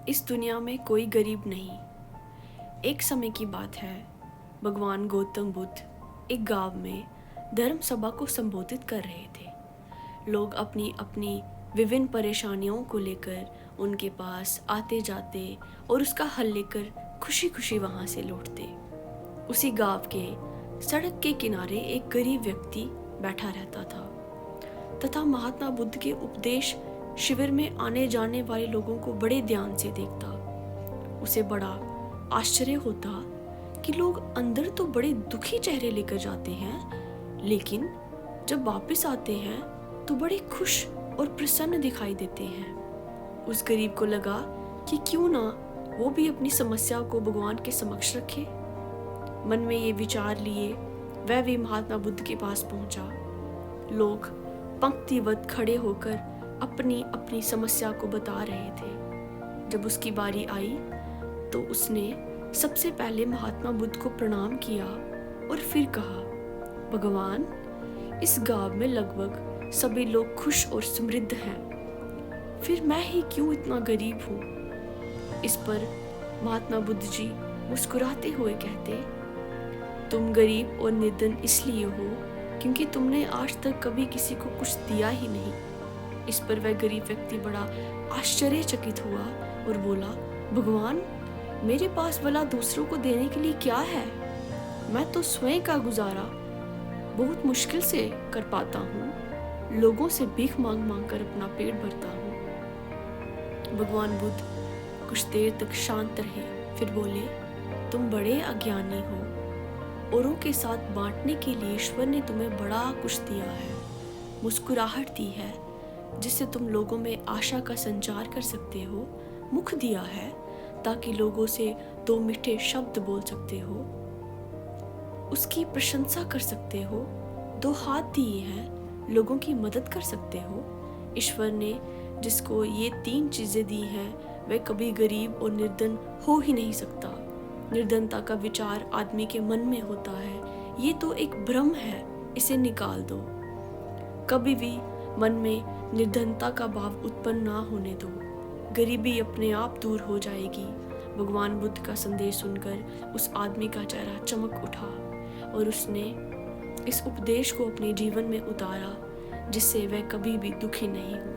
इस दुनिया में कोई गरीब नहीं। एक समय की बात है, भगवान गौतम बुद्ध एक गांव में धर्म सभा को संबोधित कर रहे थे। लोग अपनी अपनी विभिन्न परेशानियों को लेकर उनके पास आते जाते और उसका हल लेकर खुशी खुशी वहां से लौटते। उसी गांव के सड़क के किनारे एक गरीब व्यक्ति बैठा रहता था तथा महात्मा बुद्ध के उपदेश शिविर में आने जाने वाले लोगों को बड़े ध्यान से देखता। उसे बड़ा आश्चर्य होता कि लोग अंदर तो बड़े दुखी चेहरे लेकर जाते हैं, लेकिन जब वापस आते हैं तो बड़े खुश और प्रसन्न दिखाई देते हैं। उस गरीब को लगा कि क्यों ना वो भी अपनी समस्या को भगवान के समक्ष रखे। मन में ये विचार लिए वह भी महात्मा बुद्ध के पास पहुंचा। लोग पंक्तिबद्ध खड़े होकर अपनी अपनी समस्या को बता रहे थे। जब उसकी बारी आई तो उसने सबसे पहले महात्मा बुद्ध को प्रणाम किया और फिर कहा, भगवान, इस गांव में लगभग सभी लोग खुश और समृद्ध हैं, फिर मैं ही क्यों इतना गरीब हूँ। इस पर महात्मा बुद्ध जी मुस्कुराते हुए कहते, तुम गरीब और निर्धन इसलिए हो क्योंकि तुमने आज तक कभी किसी को कुछ दिया ही नहीं। इस पर वह गरीब व्यक्ति बड़ा आश्चर्यचकित हुआ और बोला, भगवान, मेरे पास भला दूसरों को देने के लिए क्या है? मैं तो स्वयं का गुजारा बहुत मुश्किल से कर पाता हूँ। लोगों से भीख मांग मांग कर अपना पेट भरता हूँ। भगवान बुद्ध कुछ देर तक शांत रहे, फिर बोले, तुम बड़े अज्ञानी हो। औरों के साथ बांटने के लिए ईश्वर ने तुम्हें बड़ा कुछ दिया है, मुस्कुराहट दी है जिससे तुम लोगों में आशा का संचार कर सकते हो, मुख दिया है ताकि लोगों से दो मीठे शब्द बोल सकते हो, उसकी प्रशंसा कर सकते हो, दो हाथ दिए हैं, लोगों की मदद कर सकते हो। ईश्वर ने जिसको ये तीन चीजें दी हैं वह कभी गरीब और निर्धन हो ही नहीं सकता। निर्धनता का विचार आदमी के मन में होता है, ये तो एक भ्रम है, इसे निकाल दो। कभी भी मन में निर्धनता का भाव उत्पन्न ना होने दो, गरीबी अपने आप दूर हो जाएगी। भगवान बुद्ध का संदेश सुनकर उस आदमी का चेहरा चमक उठा और उसने इस उपदेश को अपने जीवन में उतारा, जिससे वह कभी भी दुखी नहीं हुआ।